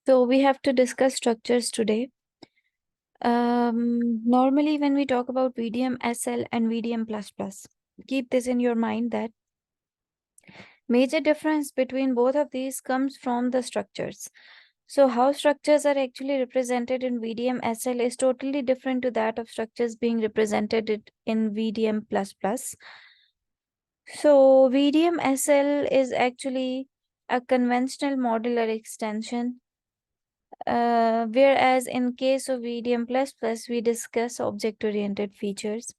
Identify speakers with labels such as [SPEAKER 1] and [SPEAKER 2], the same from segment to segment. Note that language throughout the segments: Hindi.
[SPEAKER 1] So we have to discuss structures today. Normally, when we talk about VDM SL and VDM++, keep this in your mind that major difference between both of these comes from the structures. So how structures are actually represented in VDM SL is totally different to that of structures being represented in VDM++. So VDM SL is actually a conventional modular extension, whereas in case of VDM++, we discuss object-oriented features.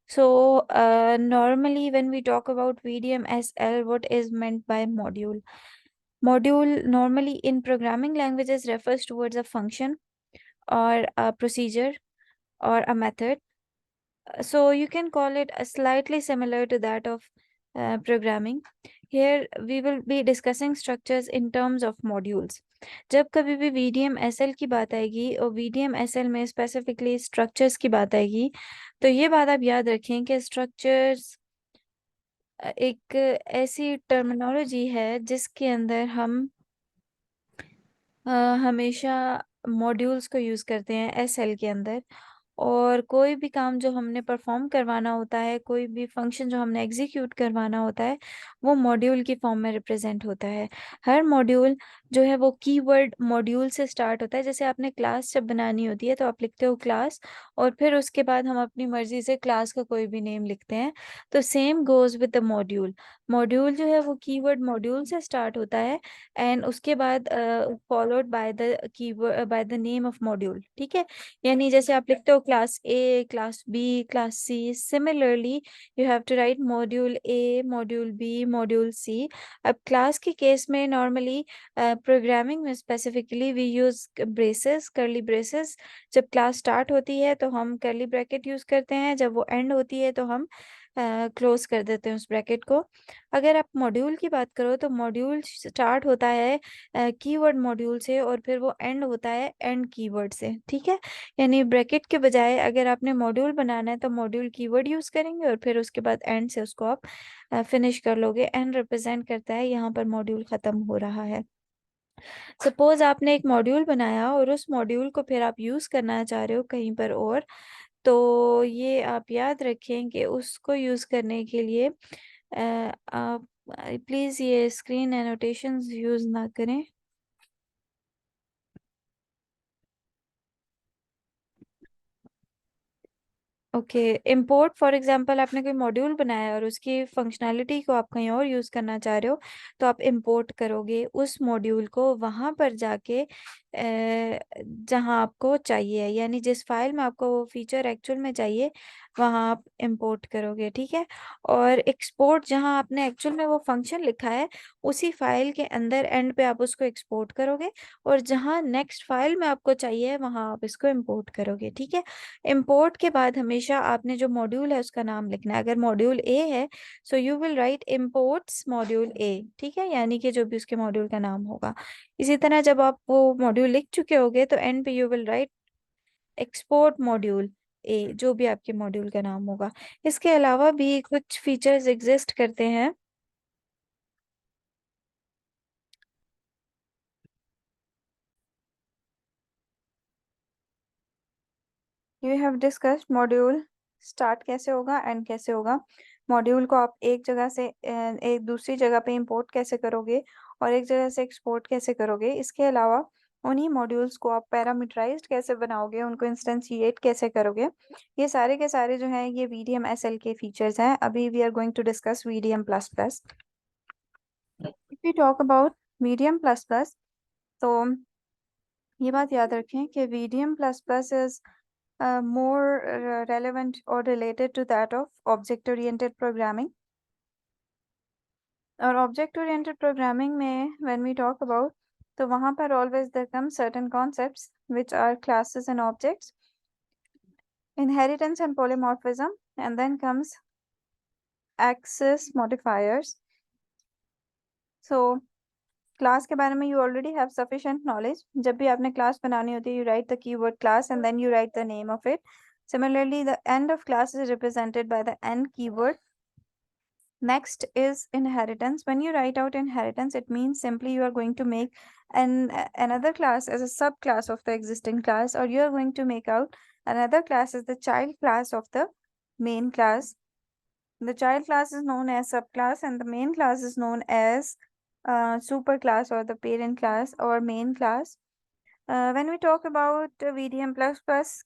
[SPEAKER 1] So normally when we talk about VDM SL, what is meant by module? Module normally in programming languages refers towards a function or a procedure or a method. So you can call it a slightly similar to that of programming. Here we will be discussing structures in terms of modules. जब कभी भी VDM SL की बात आएगी और VDM SL में स्पेसिफिकली स्ट्रक्चर्स की बात आएगी, तो ये बात आप याद रखें कि स्ट्रक्चर्स एक ऐसी टर्मिनोलॉजी है जिसके अंदर हम हमेशा मॉड्यूल्स को यूज़ करते हैं एसएल के अंदर, और कोई भी काम जो हमने परफॉर्म करवाना होता है, कोई भी फंक्शन जो हमने एग्जीक्यूट करवाना होता है, वो मॉड्यूल की फॉर्म में रिप्रेजेंट होता है। हर मॉड्यूल जो है वो कीवर्ड मॉड्यूल से स्टार्ट होता है। जैसे आपने क्लास जब बनानी होती है तो आप लिखते हो क्लास, और फिर उसके बाद हम अपनी मर्जी से क्लास का कोई भी नेम लिखते हैं। तो same goes with the module. Module जो है वो कीवर्ड मॉड्यूल से स्टार्ट होता है एंड उसके बाद followed by the keyword by the name of module. ठीक है, यानी जैसे आप लिखते हो class A, class B, class C, similarly you have to write module A, module B, module C. अब क्लास के केस में नॉर्मली प्रोग्रामिंग में specifically we use braces, curly braces. जब क्लास स्टार्ट होती है तो हम करली ब्रैकेट यूज करते हैं, जब वो एंड होती है तो हम क्लोज कर देते हैं उस ब्रैकेट को। अगर आप मॉड्यूल की बात करो तो मॉड्यूल स्टार्ट होता है कीवर्ड मॉड्यूल से और फिर वो एंड होता है एंड कीवर्ड से। ठीक है, यानी ब्रैकेट के बजाय अगर आपने मॉड्यूल बनाना है तो मॉड्यूल कीवर्ड यूज करेंगे और फिर उसके बाद एंड से उसको आप फिनिश कर लोगे। एंड रिप्रेजेंट करता है यहाँ पर मॉड्यूल खत्म हो रहा है। सपोज आपने एक मॉड्यूल बनाया और उस मॉड्यूल को फिर आप यूज करना चाह रहे हो कहीं पर, और तो ये आप याद रखें कि उसको यूज करने के लिए आप प्लीज ये स्क्रीन एनोटेशंस यूज ना करें। ओके, इंपोर्ट फॉर एग्जांपल आपने कोई मॉड्यूल बनाया और उसकी फंक्शनैलिटी को आप कहीं और यूज़ करना चाह रहे हो, तो आप इंपोर्ट करोगे उस मॉड्यूल को वहाँ पर जाके जहाँ आपको चाहिए, यानी जिस फाइल में आपको वो फीचर एक्चुअल में चाहिए वहाँ आप इंपोर्ट करोगे। ठीक है, और एक्सपोर्ट जहाँ आपने एक्चुअल में वो फंक्शन लिखा है उसी फाइल के अंदर एंड पे आप उसको एक्सपोर्ट करोगे, और जहाँ नेक्स्ट फाइल में आपको चाहिए वहाँ आप इसको इंपोर्ट करोगे। ठीक है, इंपोर्ट के बाद हमेशा आपने जो मॉड्यूल है उसका नाम लिखना है। अगर मॉड्यूल ए है so you will write imports module A. ठीक है, यानी कि जो भी उसके मॉड्यूल का नाम होगा। इसी तरह जब आप वो मॉड्यूल लिख चुके होगे तो एंड पे you will write export module A, जो भी आपके मॉड्यूल का नाम होगा। इसके अलावा भी कुछ फीचर्स एग्जिस्ट करते हैं। You have discussed module start कैसे होगा, एंड कैसे होगा। मॉड्यूल को आप एक जगह से एक दूसरी जगह पे इंपोर्ट कैसे करोगे और एक जगह से एक्सपोर्ट कैसे करोगे। इसके अलावा उन्हीं मॉड्यूल्स को आप पैरामीटराइज्ड कैसे बनाओगे, उनको इंस्टेंशिएट कैसे करोगे। ये सारे के सारे जो हैं ये VDM SL के फीचर्स हैं। अभी we are going to discuss VDM++। If we talk about VDM++, तो ये बात याद रखें कि VDM++ is more relevant or related to that of object-oriented programming. और object-oriented programming में when we talk about, तो वहाँ पर always there come certain concepts which are classes and objects, inheritance and polymorphism, and then comes access modifiers. So class के बारे में you already have sufficient knowledge. जब भी आपने क्लास बनानी होती है you write the keyword class and then you write the name of it. Similarly, the end of class is represented by the end keyword Next is inheritance. When you write out inheritance, it means simply you are going to make another class as a subclass of the existing class, or you are going to make out another class as the child class of the main class. The child class is known as subclass, and the main class is known as superclass or the parent class or main class. When we talk about VDM++,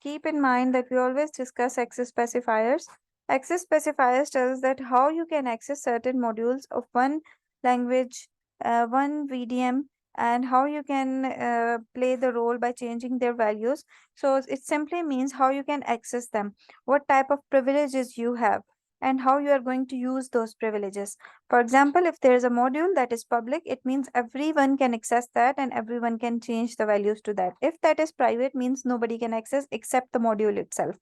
[SPEAKER 1] keep in mind that we always discuss access specifiers. Access specifiers tells that how you can access certain modules of one language, one VDM, and how you can play the role by changing their values. So it simply means how you can access them, what type of privileges you have, and how you are going to use those privileges. For example, if there is a module that is public, it means everyone can access that and everyone can change the values to that. If that is private, means nobody can access except the module itself.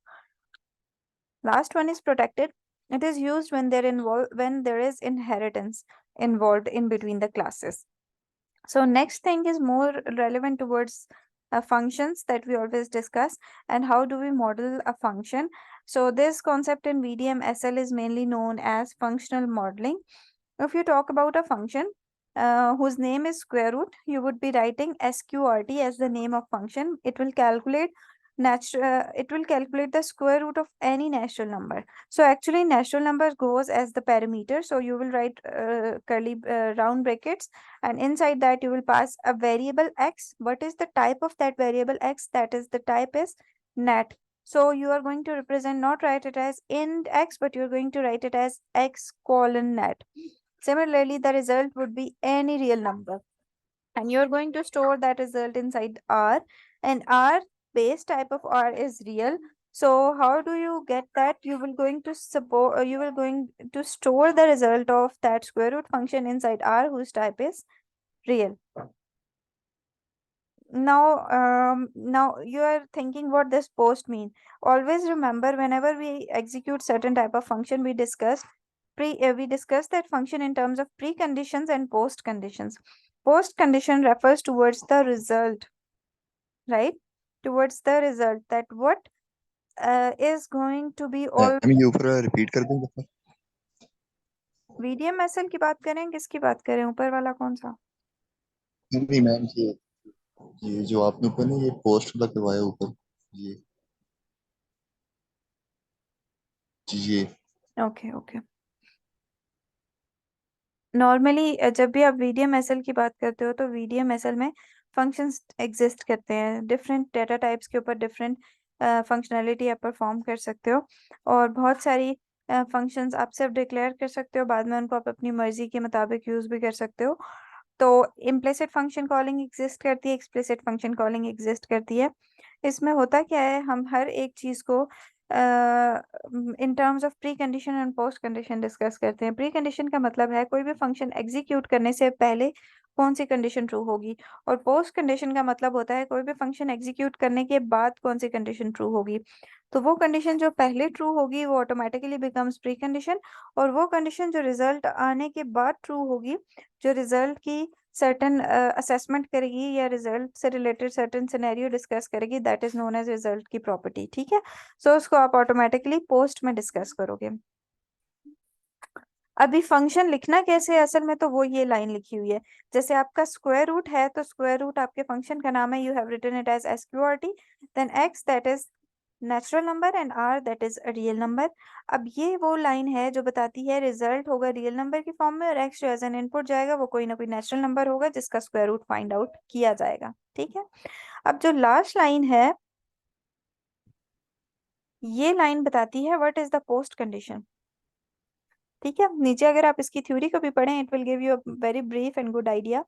[SPEAKER 1] Last one is protected. It is used when there is inheritance involved in between the classes. So next thing is more relevant towards functions that we always discuss, and how do we model a function. So this concept in VDM-SL is mainly known as functional modeling. If you talk about a function whose name is square root, you would be writing sqrt as the name of function. It will calculate the square root of any natural number. So actually natural number goes as the parameter. So you will write curly round brackets, and inside that you will pass a variable x. What is the type of that variable x? That is, the type is nat. So you are going to represent, not write it as int x, but you're going to write it as x colon nat. Similarly, the result would be any real number, and you're going to store that result inside R, and R base type of R is real. So how do you get that? You will going to store the result of that square root function inside R whose type is real. Now you are thinking what this post mean. Always remember, whenever we execute certain type of function, we discuss that function in terms of preconditions and post conditions. Post condition refers towards the result, right? Towards the result, that what is going to be all.
[SPEAKER 2] Ma'am ये ऊपर रिपीट कर देंगे फिर?
[SPEAKER 1] VDMSL की बात करें, किसकी बात करें, ऊपर वाला कौन सा?
[SPEAKER 2] नहीं मैम, ये जो आपने ऊपर ना ये पोस्ट वाला करवाया ऊपर, ये ये
[SPEAKER 1] ओके ओके। नॉर्मली जब भी आप VDMSL की बात करते हो, तो VDMSL में फंक्शंस एग्जिस्ट करते हैं, डिफरेंट डेटा टाइप्स के ऊपर डिफरेंट फंक्शनैलिटी आप परफॉर्म कर सकते हो, और बहुत सारी फंक्शंस आप सिर्फ डिक्लेयर कर सकते हो, बाद में उनको आप अपनी मर्जी के मुताबिक यूज भी कर सकते हो। तो इम्प्लिसिट फंक्शन कॉलिंग एग्जिस्ट करती है, एक्सप्लिसिट फंक्शन कॉलिंग एग्जिस्ट करती है। इसमें होता क्या है, हम हर एक चीज को in terms of pre condition and post condition discuss करते हैं। प्री कंडीशन का मतलब है कोई भी फंक्शन एग्जीक्यूट करने से पहले कौन सी कंडीशन ट्रू होगी, और पोस्ट कंडीशन का मतलब होता है कोई भी फंक्शन एग्जीक्यूट करने के बाद कौन सी कंडीशन ट्रू होगी। तो वो कंडीशन जो पहले ट्रू होगी वो ऑटोमेटिकली बिकम्स प्री कंडीशन, और वो कंडीशन जो रिजल्ट आने के बाद ट्रू होगी, जो रिजल्ट की सर्टेन असेसमेंट करेगी या रिजल्ट से रिलेटेड सर्टेन सिनेरियो डिस्कस करेगी, that is known as result की प्रॉपर्टी। ठीक है, सो उसको आप ऑटोमेटिकली पोस्ट में डिस्कस करोगे। अभी फंक्शन लिखना कैसे है, असल में तो वो ये लाइन लिखी हुई है। जैसे आपका स्क्वायर रूट है, तो स्क्वायर रूट आपके फंक्शन का नाम है, you have written it as SQRT, then x that is natural number and r that is a real number. अब ये वो लाइन है जो बताती है रिजल्ट होगा रियल नंबर की फॉर्म में, और एक्स जो एज एन इनपुट जाएगा वो कोई ना कोई नेचुरल नंबर होगा जिसका स्क्वायर रूट फाइंड आउट किया जाएगा। ठीक है, अब जो लास्ट लाइन है, ये लाइन बताती है what is the post condition. ठीक है, नीचे अगर आप इसकी थ्योरी को भी पढ़ें, it will give you a very brief and good idea.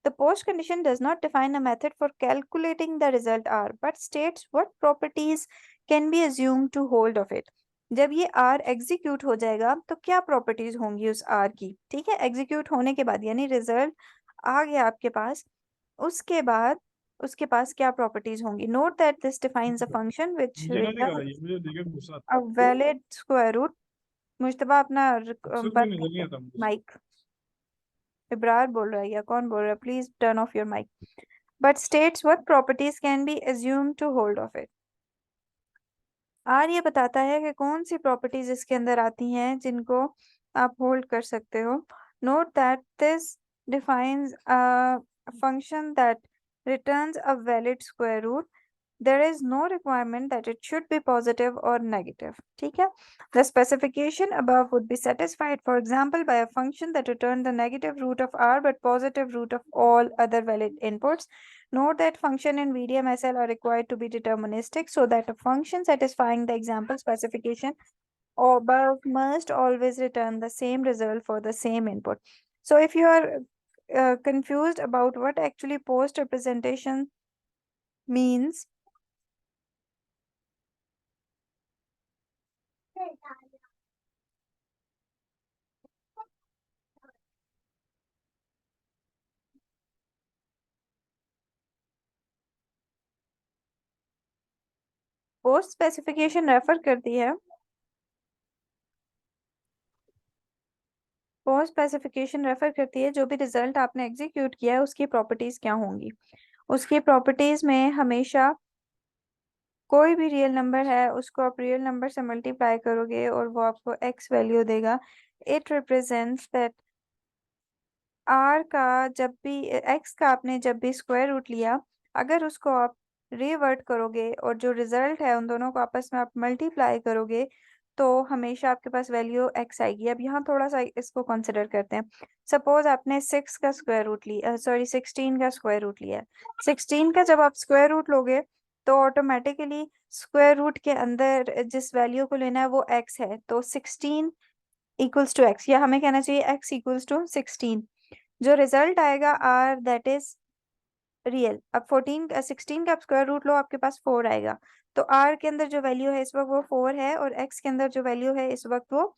[SPEAKER 1] The post condition does not define a method for calculating the result R, but states what properties can be assumed to hold of it. जब ये R एग्जीक्यूट हो जाएगा तो क्या प्रॉपर्टीज होंगी उस R की। ठीक है, एग्जीक्यूट होने के बाद यानी रिजल्ट आ गया आपके पास, उसके बाद उसके पास क्या प्रॉपर्टीज होंगी। Note that this defines a function which a valid square root. Mushtaba अपना माइक, इब्रार बोल रहा है या कौन बोल रहा है, please turn off your mic. But states what properties can be assumed to hold of it. R ये बताता है कि कौन सी प्रॉपर्टीज इसके अंदर आती हैं जिनको आप होल्ड कर सकते हो। Note that this defines a function that returns a valid square root. There is no requirement that it should be positive or negative. ठीक है? The specification above would be satisfied, for example, by a function that returned the negative root of r but positive root of all other valid inputs. Note that function in VDMSL are required to be deterministic, so that a function satisfying the example specification above must always return the same result for the same input. So if you are confused about what actually post representation means, post specification refer करती है, पोस्ट स्पेसिफिकेशन रेफर करती है जो भी रिजल्ट आपने एग्जीक्यूट किया है उसकी प्रॉपर्टीज क्या होंगी। उसकी प्रॉपर्टीज में हमेशा कोई भी रियल नंबर है उसको आप रियल नंबर से मल्टीप्लाई करोगे और वो आपको एक्स वैल्यू देगा। इट रिप्रेजेंट्स दैट आर का जब भी एक्स का आपने जब भी स्क्वायर रूट लिया, अगर उसको आप रिवर्ट करोगे और जो रिजल्ट है उन दोनों को आपस में आप मल्टीप्लाई करोगे तो हमेशा आपके पास वैल्यू एक्स आएगी। अब यहाँ थोड़ा सा इसको कंसिडर करते हैं। सपोज आपने 6 का स्क्वायर रूट लिया, सॉरी 16 का स्क्वायर रूट लिया है। 16 का जब आप स्क्वायर रूट लोगे तो ऑटोमेटिकली स्क्वायर रूट के अंदर जिस वैल्यू को लेना है वो एक्स है, तो 16 इक्वल्स टू एक्स, या हमें कहना चाहिए एक्स इक्वल्स टू 16। जो रिजल्ट आएगा आर दैट इज रियल। अब 16 का आप स्क्वायर रूट लो, आपके पास 4 आएगा। तो आर के अंदर जो वैल्यू है इस वक्त वो 4 है और एक्स के अंदर जो वैल्यू है इस वक्त वो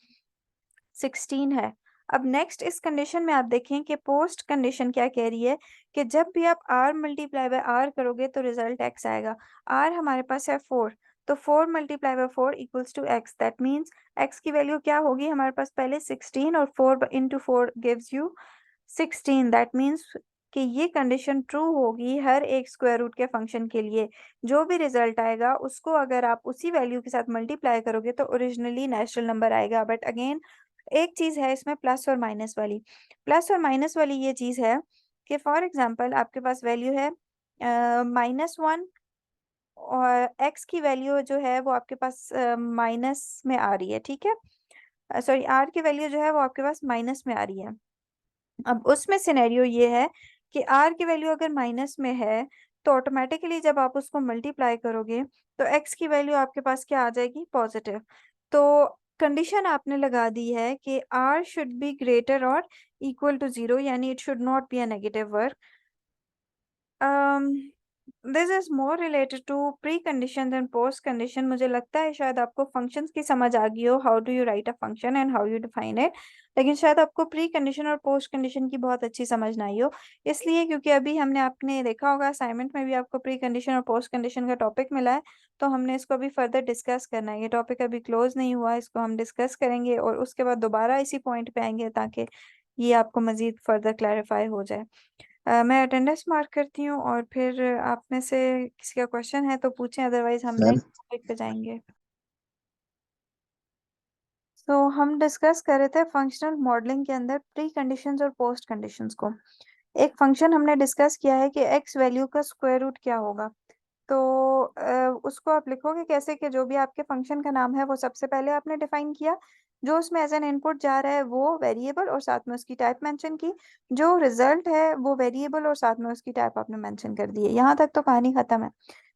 [SPEAKER 1] 16 है। अब नेक्स्ट इस कंडीशन में आप देखें कि पोस्ट कंडीशन क्या कह रही है कि जब भी आप r मल्टीप्लाई बाय r करोगे तो रिजल्ट x आएगा। r हमारे पास है 4, तो 4 multiply by 4 equals to x। That means x की वैल्यू क्या होगी हमारे पास, पहले 16 और 4 into 4 gives you 16। That means कि ये कंडीशन ट्रू होगी हर एक स्क्वायर रूट के फंक्शन के लिए। जो भी रिजल्ट आएगा उसको अगर आप उसी वैल्यू के साथ मल्टीप्लाई करोगे तो ओरिजिनली नेचुरल नंबर आएगा। बट अगेन एक चीज है इसमें प्लस और माइनस वाली। प्लस और माइनस वाली ये चीज है कि फॉर एग्जांपल आपके पास वैल्यू है -1 और एक्स की वैल्यू जो है वो आपके पास माइनस में आ रही है, ठीक है। सॉरी, आर की वैल्यू जो है वो आपके पास माइनस में आ रही है। अब उसमें सिनेरियो ये है कि आर की वैल्यू अगर माइनस में है तो ऑटोमेटिकली जब आप उसको मल्टीप्लाई करोगे तो एक्स की वैल्यू आपके पास क्या आ जाएगी, पॉजिटिव। तो कंडीशन आपने लगा दी है कि आर शुड बी ग्रेटर और इक्वल टू 0, यानी it should not be a negative work. This is more related to pre condition and post condition. मुझे लगता है शायद आपको फंक्शंस की समझ आ गई हो, how do you right a function and how you define it. लेकिन शायद आपको प्री कंडीशन और पोस्ट कंडीशन की बहुत अच्छी समझ ना आई हो, इसलिए क्योंकि अभी हमने आपने देखा होगा असाइनमेंट में भी आपको प्री कंडीशन और पोस्ट कंडीशन का टॉपिक मिला है, तो हमने इसको अभी फर्दर डिस्कस करना है। ये टॉपिक अभी क्लोज नहीं हुआ, इसको हम डिस्कस करेंगे और उसके बाद दोबारा इसी पॉइंट पे आएंगे ताकि ये आपको मजीद फर्दर क्लैरिफाई हो जाए। मैं अटेंडेंस मार्क करती हूँ और फिर आप में से किसी का क्वेश्चन है तो पूछें, अदरवाइज हम
[SPEAKER 2] मैम।
[SPEAKER 1] नेक्स्ट टॉपिक पे जाएंगे। तो हम डिस्कस कर रहे थे फंक्शनल मॉडलिंग के अंदर प्री कंडीशंस और पोस्ट कंडीशंस को। एक फंक्शन हमने डिस्कस किया है कि एक्स वैल्यू का स्क्वायर रूट क्या होगा। तो उसको आप लिखोगे कैसे कि जो भी आपके फंक्शन का नाम है वो सबसे पहले आपने डिफाइन किया, जो उसमें एज एन इनपुट जा रहा है वो वेरिएबल और साथ में उसकी टाइप मेंशन की, जो रिजल्ट है वो वेरिएबल और साथ में उसकी टाइप आपने मेंशन कर दी है। यहाँ तक तो कहानी खत्म है।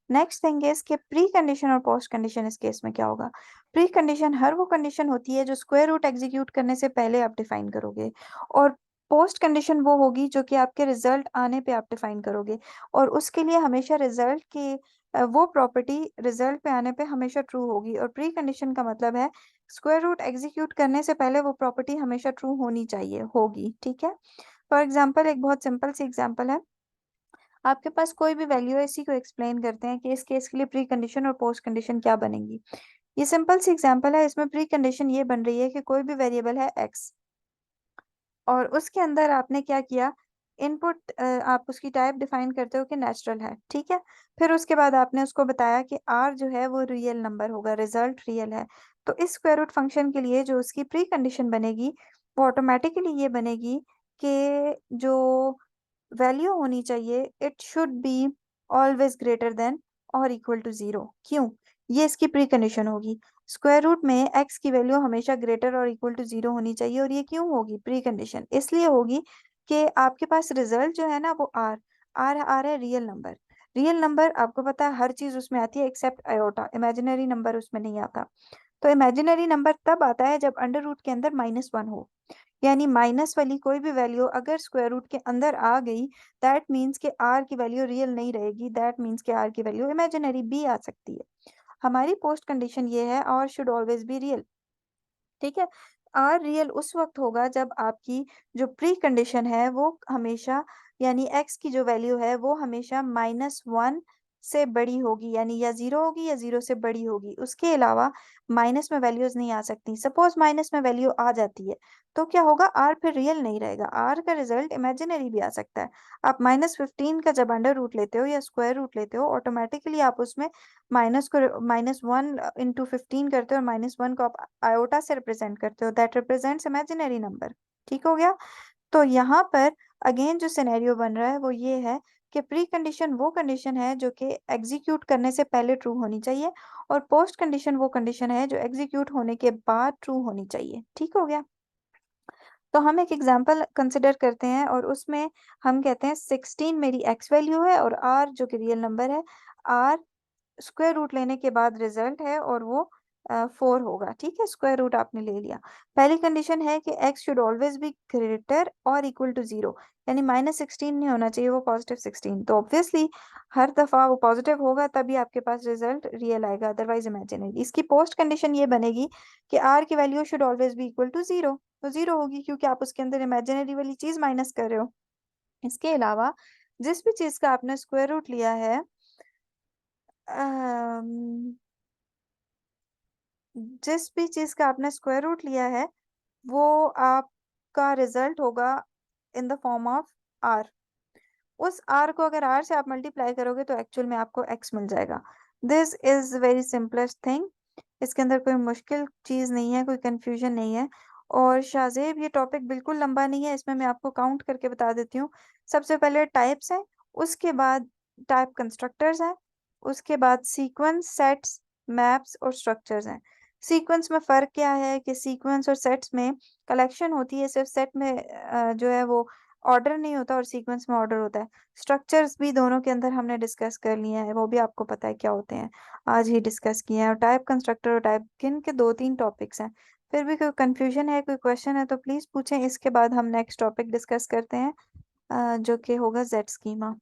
[SPEAKER 1] नेक्स्ट थिंग इज कि प्री कंडीशन और पोस्ट कंडीशन इस केस में क्या होगा। प्री कंडीशन हर वो कंडीशन होती है जो स्क्वायर रूट एग्जीक्यूट करने से पहले आप डिफाइन करोगे, और पोस्ट कंडीशन वो होगी जो कि आपके रिजल्ट आने पे आप डिफाइन करोगे, और उसके लिए हमेशा रिजल्ट की वो प्रॉपर्टी रिजल्ट पे आने पे हमेशा ट्रू होगी। और प्री कंडीशन का मतलब है स्क्वायर रूट एग्जीक्यूट करने से पहले वो प्रॉपर्टी हमेशा ट्रू होनी चाहिए, होगी, ठीक है। फॉर एग्जाम्पल एक बहुत सिंपल सी एग्जाम्पल है, आपके पास कोई भी वैल्यू है, इसी को एक्सप्लेन करते हैं कि इस केस के लिए प्री कंडीशन और पोस्ट कंडीशन क्या बनेगी। ये सिंपल सी एग्जांपल है, इसमें प्री कंडीशन ये बन रही है कि कोई भी वेरिएबल है एक्स और उसके अंदर आपने क्या किया, इनपुट आप उसकी टाइप डिफाइन करते हो कि नेचुरल है, ठीक है। फिर उसके बाद आपने उसको बताया कि आर जो है वो रियल नंबर होगा, रिजल्ट रियल है। तो इस स्क्वायर रूट फंक्शन के लिए जो उसकी प्री कंडीशन बनेगी वो ऑटोमेटिकली ये बनेगी कि जो वैल्यू होनी चाहिए it should be always greater than और इक्वल टू 0। क्यों? ये इसकी प्री कंडीशन होगी। स्क्वायर रूट में x की वैल्यू हमेशा ग्रेटर और इक्वल टू 0 होनी चाहिए। और ये क्यों होगी प्री कंडीशन? इसलिए होगी कि आपके पास रिजल्ट जो है ना वो आर है रियल नंबर। रियल नंबर आपको पता है हर चीज उसमें आती है एक्सेप्ट आयोटा, इमेजिनरी नंबर उसमें नहीं आता। तो इमेजिनरी नंबर तब आता है जब अंडर रूट के अंदर -1 हो, यानी माइनस वाली कोई भी वैल्यू अगर स्क्वायर रूट के अंदर आ गई दैट मीन्स कि आर की वैल्यू रियल नहीं रहेगी, दैट मीन्स कि आर की वैल्यू इमेजिनरी भी आ सकती है। हमारी पोस्ट कंडीशन ये है और शुड ऑलवेज बी रियल। ठीक है। आर रियल उस वक्त होगा जब आपकी जो प्री कंडीशन है वो हमेशा, यानी एक्स की जो वैल्यू है वो हमेशा -1 से बड़ी होगी, यानी या 0 होगी या 0 से बड़ी होगी। उसके अलावा माइनस में वैल्यूज नहीं आ सकती। सपोज माइनस में वैल्यू आ जाती है तो क्या होगा? आर फिर रियल नहीं रहेगा, आर का रिजल्ट इमेजिनरी भी आ सकता है। आप -15 का जब अंडर रूट लेते हो या स्क्वायर रूट लेते हो ऑटोमेटिकली आप उसमें माइनस को -1 इंटू 15 करते हो और -1 को आप आयोटा से रिप्रेजेंट करते हो, दैट रिप्रेजेंट्स इमेजिनरी नंबर। ठीक हो गया? तो यहाँ पर अगेन जो सिनेरियो बन रहा है वो ये है कि प्री कंडीशन वो कंडीशन है जो कि एग्जीक्यूट करने से पहले ट्रू होनी चाहिए और पोस्ट कंडीशन वो कंडीशन है जो एग्जीक्यूट होने के बाद ट्रू होनी चाहिए। ठीक हो गया? तो हम एक एग्जांपल कंसिडर करते हैं और उसमें हम कहते हैं 16 मेरी एक्स वैल्यू है और आर जो कि रियल नंबर है, आर स्क्वायर रूट लेने के बाद रिजल्ट है और वो 4 होगा। ठीक है, स्क्वायर रूट आपने ले लिया। पहली कंडीशन है कि x should always B greater और इक्वल टू 0, यानी -16 नहीं होना चाहिए, वो +16। तो ऑब्वियसली हर दफा वो पॉजिटिव होगा तभी आपके पास रिजल्ट रियल आएगा, अदरवाइज इमेजिनरी। इसकी पोस्ट कंडीशन ये बनेगी कि r की वैल्यू should always be equal to 0, तो 0 होगी क्योंकि आप उसके अंदर इमेजिनरी वाली चीज माइनस कर रहे हो। इसके अलावा जिस भी चीज का आपने स्क्वायर रूट लिया है, अम्म, जिस भी चीज का आपने स्क्वायर रूट लिया है वो आपका रिजल्ट होगा in the form of r. उस आर को अगर आर से आप मल्टीप्लाई करोगे तो एक्चुअल में आपको एक्स मिल जाएगा। This is very simplest thing. इसके अंदर कोई मुश्किल चीज नहीं है, कोई कंफ्यूजन नहीं है। और शाहजेब ये टॉपिक बिल्कुल लंबा नहीं है, इसमें मैं आपको काउंट करके बता देती हूँ। सबसे पहले टाइप्स है, उसके बाद टाइप कंस्ट्रक्टर्स हैं, उसके बाद सीक्वेंस, सेट्स, मैप्स और स्ट्रक्चर्स हैं। सीक्वेंस में फर्क क्या है कि सीक्वेंस और सेट्स में कलेक्शन होती है, सिर्फ सेट में जो है वो ऑर्डर नहीं होता और सीक्वेंस में ऑर्डर होता है। स्ट्रक्चर्स भी दोनों के अंदर हमने डिस्कस कर लिए हैं, वो भी आपको पता है क्या होते हैं, आज ही डिस्कस किए हैं। और टाइप कंस्ट्रक्टर और टाइप किन के 2-3 टॉपिक्स हैं। फिर भी कोई कंफ्यूजन है, कोई क्वेश्चन है तो प्लीज पूछें। इसके बाद हम नेक्स्ट टॉपिक डिस्कस करते हैं जो कि होगा जेड स्कीमा।